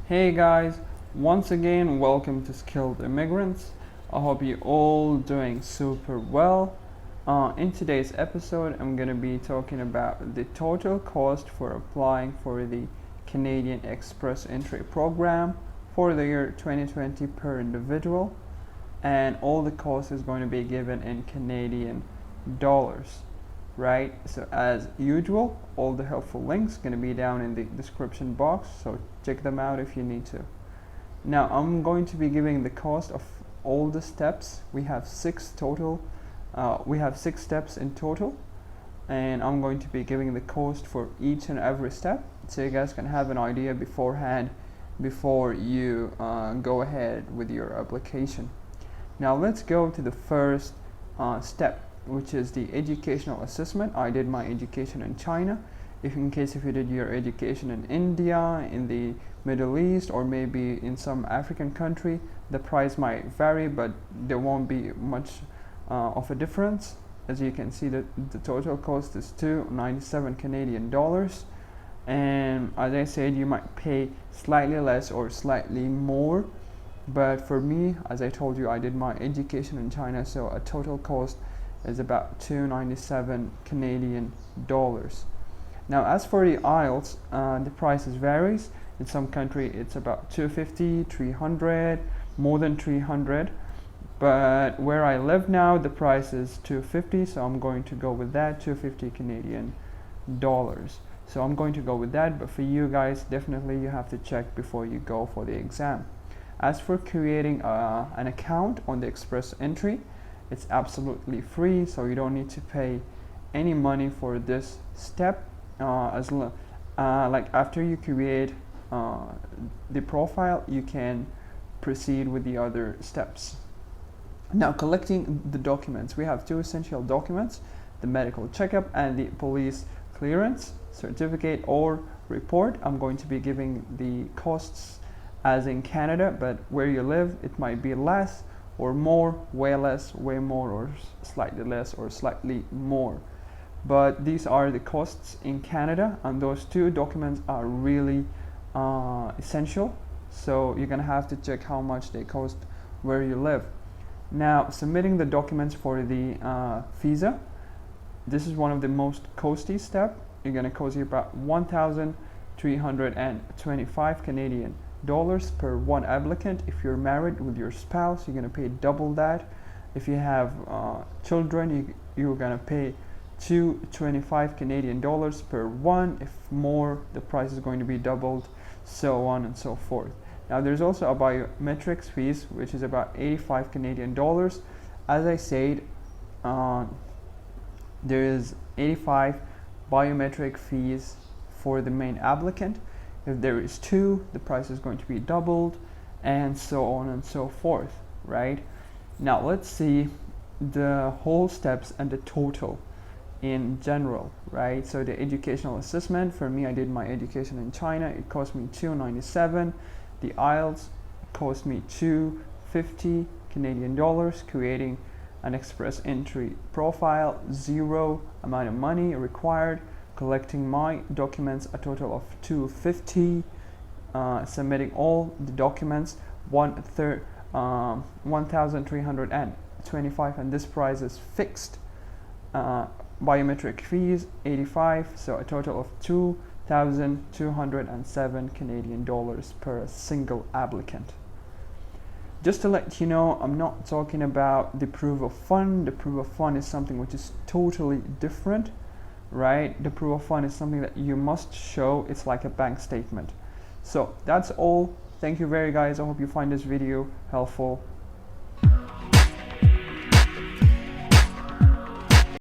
Hey guys, once again welcome to Skilled Immigrants. I hope you all doing super well. In today's episode, I'm gonna be talking about the total cost for applying for the Canadian Express Entry Program for the year 2020 per individual, and all the cost is going to be given in Canadian dollars. Right, so as usual, all the helpful links going to be down in the description box, so check them out if you need to. Now I'm going to be giving the cost of all the steps. We have six steps in total, and I'm going to be giving the cost for each and every step, so you guys can have an idea beforehand before you go ahead with your application. Now let's go to the first step, which is the educational assessment. I did my education in China. If in case if you did your education in India, in the Middle East, or maybe in some African country, the price might vary, but there won't be much of a difference. As you can see, that the total cost is $297 Canadian dollars, and as I said, you might pay slightly less or slightly more. But for me, as I told you, I did my education in China, so a total cost is about $297 Canadian dollars. Now as for the IELTS, the prices varies. In some country it's about 250, 300, more than 300, but where I live now the price is 250, so I'm going to go with that, 250 Canadian dollars. So I'm going to go with that, but for you guys, definitely you have to check before you go for the exam. As for creating an account on the Express Entry, it's absolutely free, so you don't need to pay any money for this step. Like after you create the profile, you can proceed with the other steps. Now, collecting the documents, we have two essential documents: the medical checkup and the police clearance certificate or report. I'm going to be giving the costs as in Canada, but where you live it might be less or more, way less, way more, or slightly less or slightly more. But these are the costs in Canada, and those two documents are really essential, so you're gonna have to check how much they cost where you live. Now, submitting the documents for the visa, this is one of the most costly step. You're gonna cost you about 1,325 Canadian dollars per one applicant. If you're married with your spouse, you're gonna pay double that. If you have children, you're gonna pay 225 Canadian dollars per one. If more, the price is going to be doubled, so on and so forth. Now there's also a biometrics fees, which is about 85 Canadian dollars. As I said, there is 85 biometric fees for the main applicant. If there is two, the price is going to be doubled, and so on and so forth, right? Now let's see the whole steps and the total in general, right? So the educational assessment, for me, I did my education in China. It cost me $297. The IELTS cost me $250 Canadian dollars. Creating an express entry profile, zero amount of money required. Collecting my documents, a total of $250. Submitting all the documents, 1,325, and this price is fixed. Biometric fees 85, so a total of 2,207 Canadian dollars per single applicant. Just to let you know, I'm not talking about the proof of fund. The proof of fund is something which is totally different, right? The proof of fund is something that you must show. It's like a bank statement. So that's all. Thank you very guys. I hope you find this video helpful.